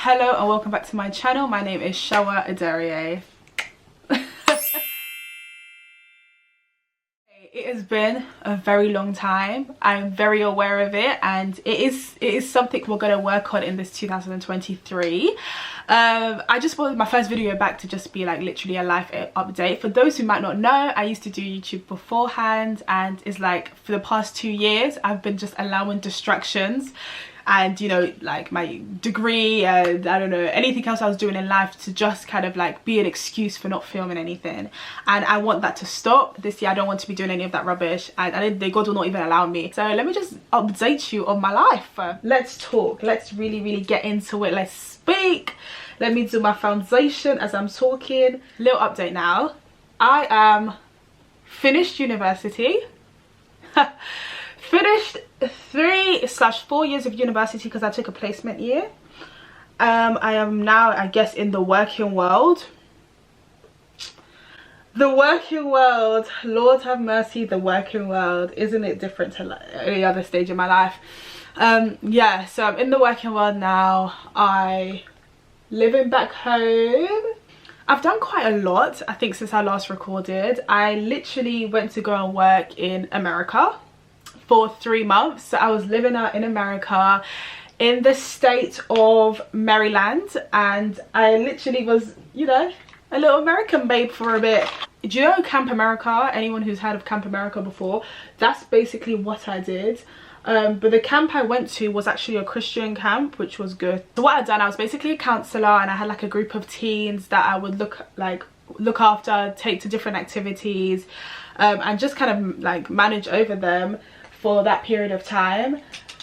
Hello and welcome back to my channel. My name is Shawa Adariye. It has been a very long time. I'm very aware of it, and it is something we're going to work on in this 2023. I just wanted my first video back to just be like literally a life update. For those who might not know, I used to do YouTube beforehand, and it's like for the past 2 years I've been just allowing distractions and, you know, like my degree and I don't know, anything else I was doing in life to just kind of like be an excuse for not filming anything. And I want that to stop this year. I don't want to be doing any of that rubbish, and God will not even allow me. So let me just update you on my life. Let's talk. Let's really get into it. Let's speak. Let me do my foundation as I'm talking. Little update now. I am finished university. Finished 3/4 years of university because I took a placement year. I am now, I guess, in the working world. The working world, Lord have mercy, the working world. Isn't it different to like any other stage in my life? Yeah, so I'm in the working world now. I living back home. I've done quite a lot, I think, since I last recorded. I literally went to go and work in America for 3 months. So I was living out in America in the state of Maryland, and I literally was, you know, a little American babe for a bit. Do you know Camp America? Anyone who's heard of Camp America before? That's basically what I did. But the camp I went to was actually a Christian camp, which was good. So what I'd done, I was basically a counsellor, and I had like a group of teens that I would look after, take to different activities, and just kind of like manage over them for that period of time.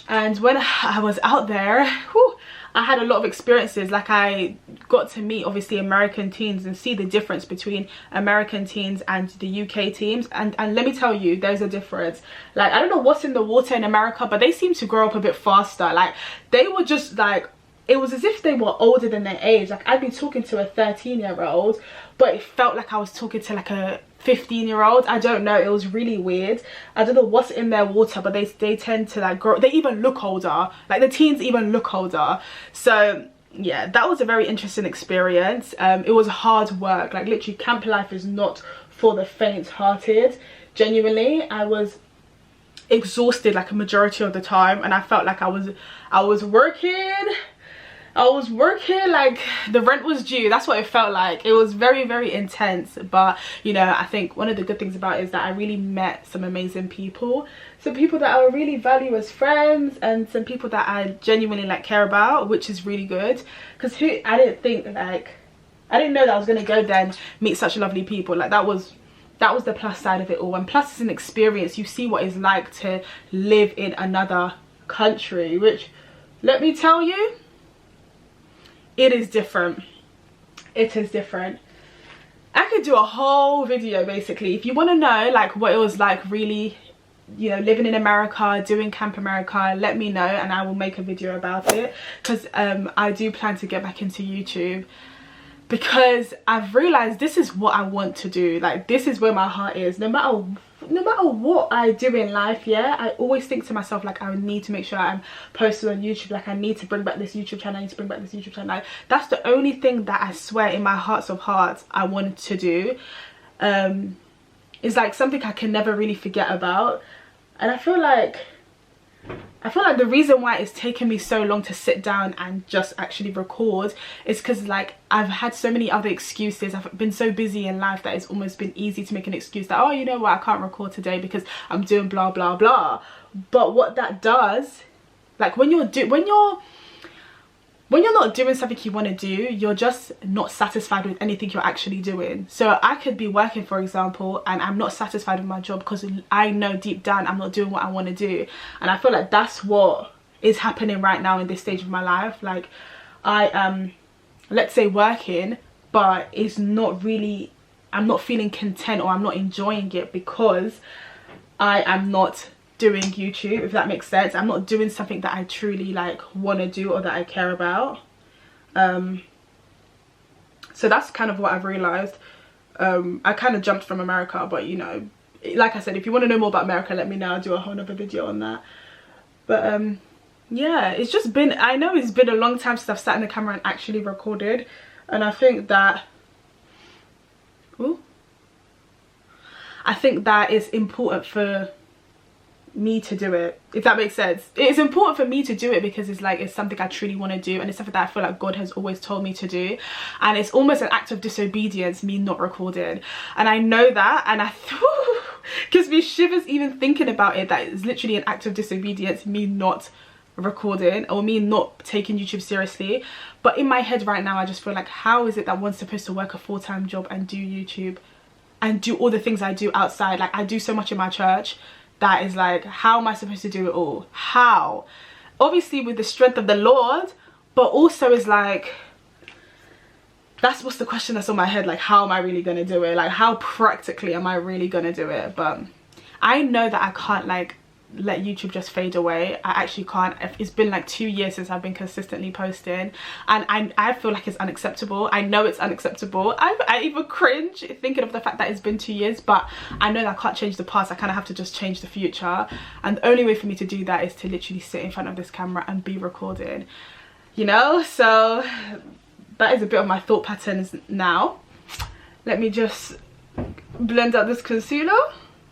And when I was out there, I had a lot of experiences. Like, I got to meet obviously American teens and see the difference between American teens and the UK teens, and let me tell you, there's a difference. Like, I don't know what's in the water in America, but they seem to grow up a bit faster. Like, they were just like, it was as if they were older than their age. Like, I'd be talking to a 13-year-old, but it felt like I was talking to like a 15-year-old. I don't know, it was really weird. I don't know what's in their water, but they tend to like grow. They even look older. Like, the teens even look older. So yeah, that was a very interesting experience. It was hard work. Like, literally, camp life is not for the faint-hearted. Genuinely, I was exhausted like a majority of the time, and I felt like I was working like the rent was due. That's what it felt like. It was very intense, but you know, I think one of the good things about it is that I really met some amazing people, some people that I really value as friends, and some people that I genuinely like care about, which is really good. Because I didn't know that I was going to go there and meet such lovely people. Like, that was the plus side of it all. And plus, it's an experience. You see what it's like to live in another country, which, let me tell you, it is different. It is different. I could do a whole video basically. If you want to know like what it was like really, you know, living in America, doing Camp America, let me know and I will make a video about it. Because I do plan to get back into YouTube, because I've realized this is what I want to do. Like, this is where my heart is. No matter what I do in life, yeah, I always think to myself, like, I need to make sure I'm posted on YouTube. Like, I need to bring back this YouTube channel. I need to bring back this YouTube channel. Like, that's the only thing that I swear in my hearts of hearts I want to do. It's like something I can never really forget about. And I feel like the reason why it's taken me so long to sit down and just actually record is because, like, I've had so many other excuses. I've been so busy in life that it's almost been easy to make an excuse that, oh, you know what, I can't record today because I'm doing blah blah blah. But what that does, like, when you're not doing something you want to do, you're just not satisfied with anything you're actually doing. So I could be working, for example, and I'm not satisfied with my job because I know deep down I'm not doing what I want to do. And I feel like that's what is happening right now in this stage of my life. Like, I am, let's say, working, but it's not really, I'm not feeling content, or I'm not enjoying it because I am not doing YouTube, if that makes sense. I'm not doing something that I truly like want to do or that I care about. So that's kind of what I've realized. I kind of jumped from America, but you know, like I said, if you want to know more about America, let me know. I'll do a whole nother video on that. But yeah, it's just been, I know it's been a long time since I've sat in the camera and actually recorded, and I think that, ooh, I think that it's important for me to do it, if that makes sense. It's important for me to do it because it's like, it's something I truly want to do, and it's something that I feel like God has always told me to do, and it's almost an act of disobedience, me not recording. And I know that, and I gives me shivers even thinking about it, that it's literally an act of disobedience, me not recording or me not taking YouTube seriously. But in my head right now, I just feel like, how is it that one's supposed to work a full-time job and do YouTube and do all the things I do outside? Like, I do so much in my church that is like, how am I supposed to do it all? How? Obviously with the strength of the Lord, but also is like, that's what's the question that's on my head, like, how am I really gonna do it? Like, how practically am I really gonna do it? But I know that I can't like let YouTube just fade away. I actually can't. It's been like 2 years since I've been consistently posting, and I feel like it's unacceptable. I know it's unacceptable. I even cringe thinking of the fact that it's been 2 years, but I know that I can't change the past. I kind of have to just change the future, and the only way for me to do that is to literally sit in front of this camera and be recorded, you know. So that is a bit of my thought patterns now. Let me just blend out this concealer.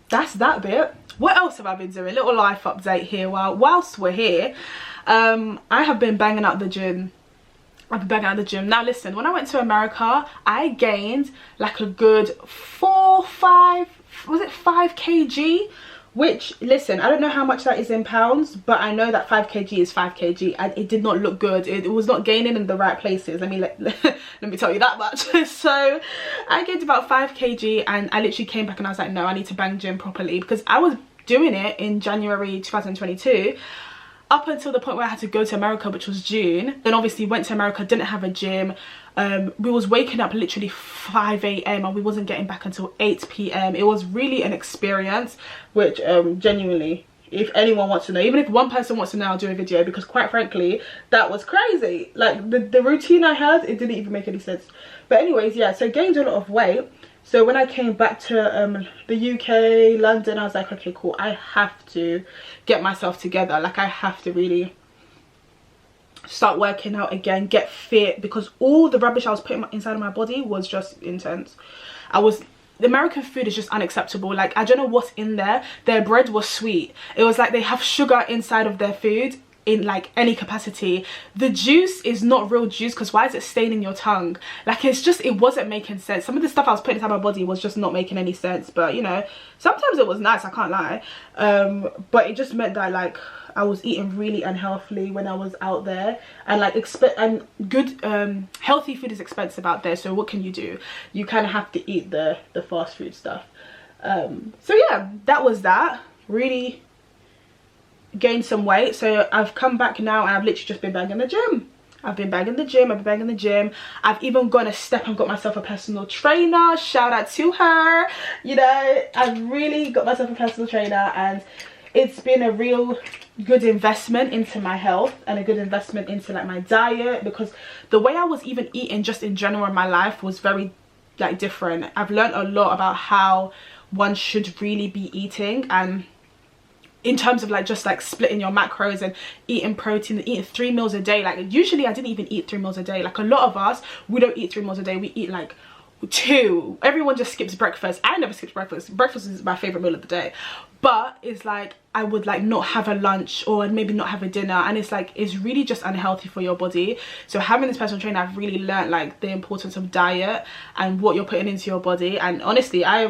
That's that bit. What else have I been doing? Little life update here. Whilst we're here, I have been banging out the gym. I've been banging out the gym. Now listen, when I went to America, I gained like a good 5 kg, which, listen, I don't know how much that is in pounds, but I know that 5 kg is 5 kg, and it did not look good. It was not gaining in the right places. I mean, let me tell you that much. So I gained about 5 kg, and I literally came back and I was like, no, I need to bang gym properly, because I was doing it in January 2022 up until the point where I had to go to America, which was June. Then obviously went to America, didn't have a gym. We was waking up literally 5 AM and we wasn't getting back until 8 PM. It was really an experience, which genuinely, if anyone wants to know, even if one person wants to know, I'll do a video, because quite frankly, that was crazy. Like the routine I had, it didn't even make any sense. But anyways, yeah, so gained a lot of weight. So when I came back to the UK, London, I was like, okay, cool, I have to get myself together. Like, I have to really start working out again, get fit, because all the rubbish I was putting inside of my body was just intense. The American food is just unacceptable. Like, I don't know what's in there. Their bread was sweet. It was like they have sugar inside of their food in like any capacity. The juice is not real juice, because why is it staining your tongue? Like, it's just, it wasn't making sense. Some of the stuff I was putting inside my body was just not making any sense. But you know, sometimes it was nice, I can't lie. But it just meant that like I was eating really unhealthily when I was out there, and like good healthy food is expensive out there, so what can you do? You kind of have to eat the fast food stuff. So yeah, that was that. Really gained some weight. So I've come back now and I've literally just been banging the gym. I've been banging the gym. I've even gone a step and got myself a personal trainer. Shout out to her. You know, I've really got myself a personal trainer, and it's been a real good investment into my health and a good investment into like my diet, because the way I was even eating just in general in my life was very like different. I've learned a lot about how one should really be eating, and in terms of like just like splitting your macros and eating protein and eating 3 meals a day. Like, usually I didn't even eat 3 meals a day. Like, a lot of us, we don't eat 3 meals a day, we eat like 2. Everyone just skips breakfast. I never skip breakfast. Breakfast is my favorite meal of the day, but it's like I would like not have a lunch or maybe not have a dinner, and it's like, it's really just unhealthy for your body. So having this personal trainer, I've really learned like the importance of diet and what you're putting into your body. And honestly, I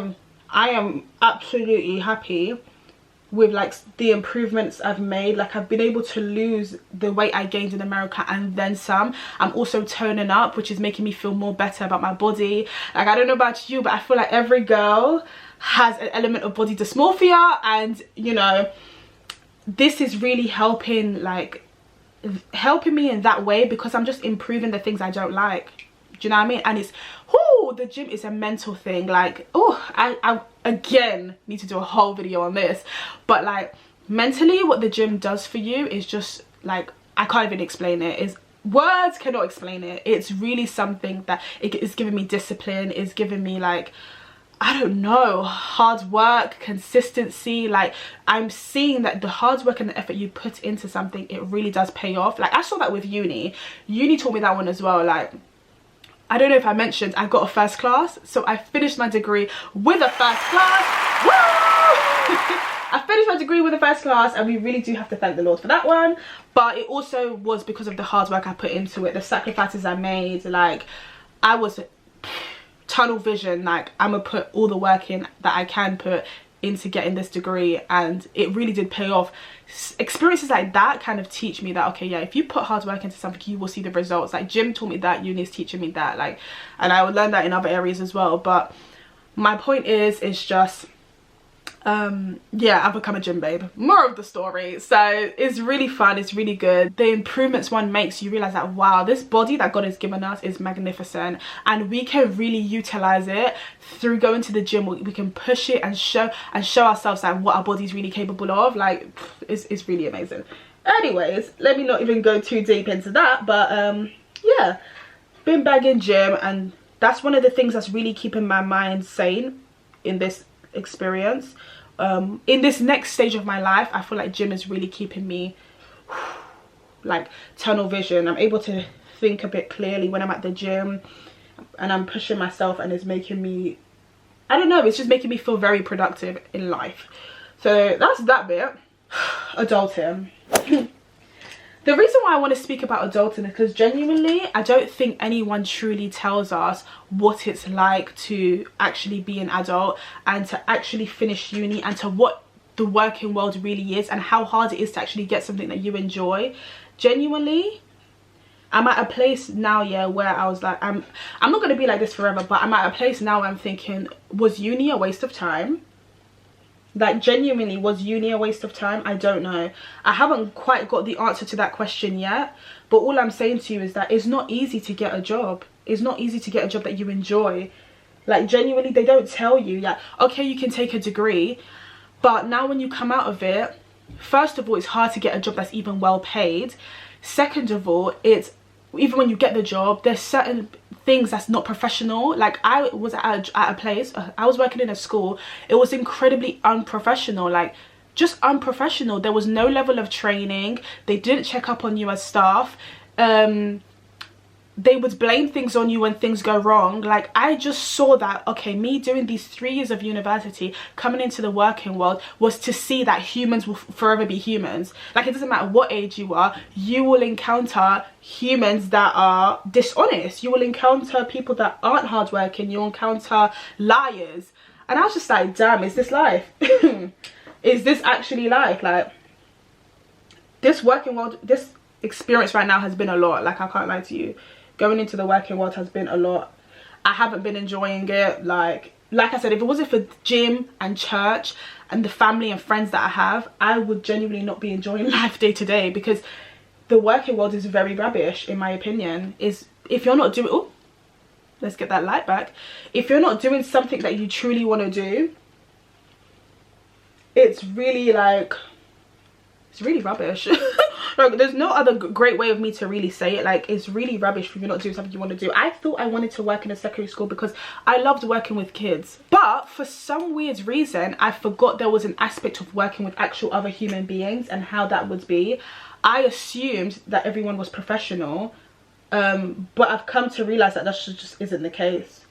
am absolutely happy with like the improvements I've made. Like, I've been able to lose the weight I gained in America and then some. I'm also toning up, which is making me feel more better about my body. Like, I don't know about you, but I feel like every girl has an element of body dysmorphia, and you know, this is really helping me in that way, because I'm just improving the things I don't like. Do you know what I mean? And it's, the gym is a mental thing. Like, I again need to do a whole video on this, but like mentally what the gym does for you is just like, I can't even explain it. Words cannot explain it. It's really something that it's giving me discipline, it's giving me like I don't know, hard work, consistency. Like, I'm seeing that the hard work and the effort you put into something, it really does pay off. Like, I saw that with uni taught me that one as well. Like, I don't know if I mentioned I got a first class, so I finished my degree with a first class. Woo! I finished my degree with a first class, and we really do have to thank the Lord for that one. But it also was because of the hard work I put into it, the sacrifices I made. Like, I was tunnel vision, like, I'm gonna put all the work in that I can put into getting this degree, and it really did pay off. Experiences like that kind of teach me that, okay, yeah, if you put hard work into something, you will see the results. Like, gym taught me that, uni is teaching me that, like, and I would learn that in other areas as well. But my point is just yeah, I've become a gym babe. More of the story. So it's really fun, it's really good. The improvements one makes, you realize that, wow, this body that God has given us is magnificent, and we can really utilize it through going to the gym. We can push it and show ourselves like what our body's really capable of. Like, it's really amazing. Anyways, let me not even go too deep into that, but yeah, been bagging gym, and that's one of the things that's really keeping my mind sane in this experience. In this next stage of my life, I feel like gym is really keeping me like tunnel vision. I'm able to think a bit clearly when I'm at the gym, and I'm pushing myself, and it's making me, I don't know, it's just making me feel very productive in life. So that's that bit. Adulting. The reason why I want to speak about adulting is because genuinely, I don't think anyone truly tells us what it's like to actually be an adult, and to actually finish uni, and to what the working world really is, and how hard it is to actually get something that you enjoy. Genuinely, I'm at a place now, yeah, where I was like, I'm not going to be like this forever, but I'm at a place now where I'm thinking, was uni a waste of time? Like, genuinely, was uni a waste of time? I don't know. I haven't quite got the answer to that question yet. But all I'm saying to you is that it's not easy to get a job. It's not easy to get a job that you enjoy. Like, genuinely, they don't tell you, yeah, okay, you can take a degree, but now when you come out of it, first of all, it's hard to get a job that's even well paid. Second of all, it's, even when you get the job, there's certain things that's not professional. Like, I was at a place, I was working in a school, it was incredibly unprofessional, like, just unprofessional. There was no level of training, they didn't check up on you as staff, they would blame things on you when things go wrong. Like, I just saw that, okay, me doing these 3 years of university, coming into the working world, was to see that humans will forever be humans. Like, it doesn't matter what age you are, you will encounter humans that are dishonest, you will encounter people that aren't hardworking, you'll encounter liars. And I was just like, damn, is this life? Is this actually life? Like, this working world, this experience right now has been a lot. Like, I can't lie to you, going into the working world has been a lot. I haven't been enjoying it. Like I said, if it wasn't for gym and church and the family and friends that I have, I would genuinely not be enjoying life day to day, because the working world is very rubbish, in my opinion. Is, if you're not doing, oh, let's get that light back, if you're not doing something that you truly want to do, it's really like, it's really rubbish. Like, there's no other great way of me to really say it. Like, it's really rubbish if you're not doing something you want to do. I thought I wanted to work in a secondary school because I loved working with kids, but for some weird reason I forgot there was an aspect of working with actual other human beings and how that would be. I assumed that everyone was professional, but I've come to realize that that just isn't the case.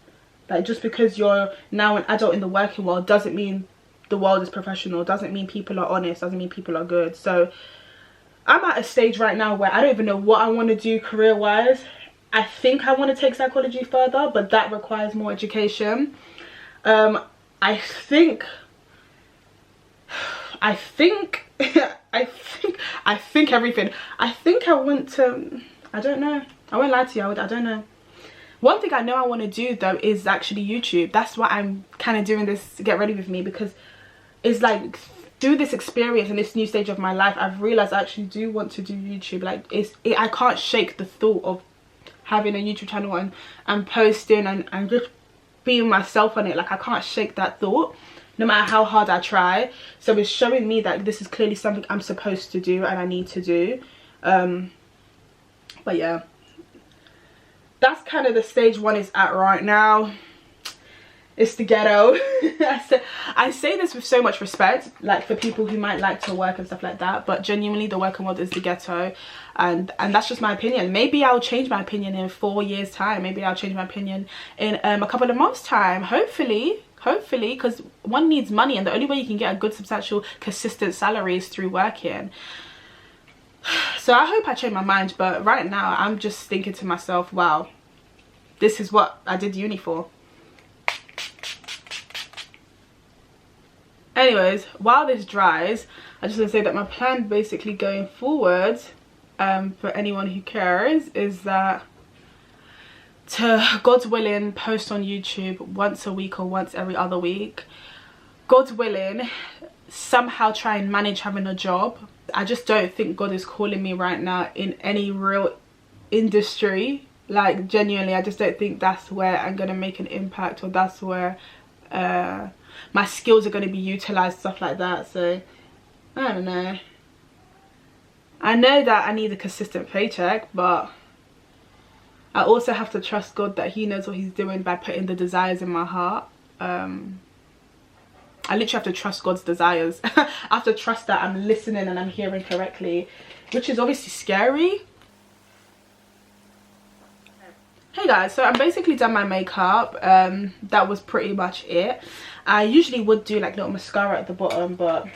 Like, just because you're now an adult in the working world doesn't mean the world is professional, doesn't mean people are honest, doesn't mean people are good. So I'm at a stage right now where I don't even know what I want to do career wise. I think I want to take psychology further, but that requires more education. I think everything. I think I want to, I don't know, I won't lie to you, I don't know. One thing I know I want to do though is actually YouTube. That's why I'm kind of doing this, Get Ready With Me, because it's like, through this experience and this new stage of my life, I've realized I actually do want to do YouTube. Like, I can't shake the thought of having a YouTube channel and posting and just being myself on it. Like, I can't shake that thought no matter how hard I try. So it's showing me that this is clearly something I'm supposed to do and I need to do. But yeah, that's kind of the stage one is at right now. It's the ghetto. I say this with so much respect, like for people who might like to work and stuff like that, but genuinely the working world is the ghetto, and that's just my opinion. Maybe I'll change my opinion in 4 years time. Maybe I'll change my opinion in a couple of months time, hopefully, because one needs money, and the only way you can get a good, substantial, consistent salary is through working. So I hope I change my mind, but right now I'm just thinking to myself, wow, this is what I did uni for. Anyways, while this dries, I just want to say that my plan basically going forward, for anyone who cares, is that to, God's willing, post on YouTube once a week or once every other week. God's willing, somehow try and manage having a job. I just don't think God is calling me right now in any real industry. Like, genuinely, I just don't think that's where I'm going to make an impact, or that's where my skills are going to be utilized, stuff like that. So I don't know. I know that I need a consistent paycheck, but I also have to trust God that he knows what he's doing by putting the desires in my heart. I literally have to trust God's desires. I have to trust that I'm listening and I'm hearing correctly, which is obviously scary. Hey guys, so I'm basically done my makeup. That was pretty much it. I usually would do like little mascara at the bottom, but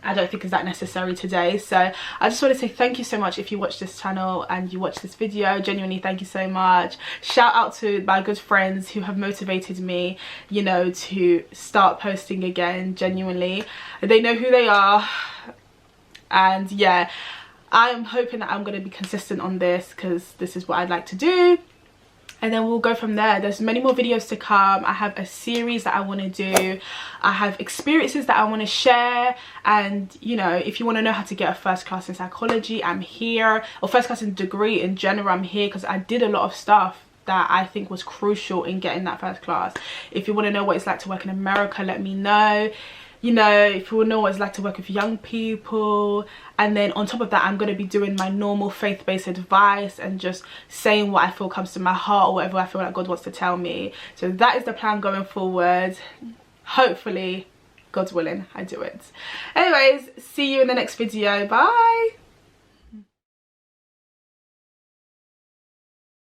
I don't think it's that necessary today. So I just want to say thank you so much if you watch this channel and you watch this video. Genuinely, thank you so much. Shout out to my good friends who have motivated me, you know, to start posting again. Genuinely, they know who they are, and yeah, I'm hoping that I'm going to be consistent on this, because this is what I'd like to do. And then we'll go from there. There's many more videos to come. I have a series that I want to do. I have experiences that I want to share. And, you know, if you want to know how to get a first class in psychology, I'm here. Or first class in degree in general, I'm here, because I did a lot of stuff that I think was crucial in getting that first class. If you want to know what it's like to work in America, let me know. You know, if you want to know what it's like to work with young people. And then on top of that, I'm going to be doing my normal faith-based advice and just saying what I feel comes to my heart, or whatever I feel like God wants to tell me. So that is the plan going forward. Hopefully, God's willing, I do it. Anyways, see you in the next video. Bye.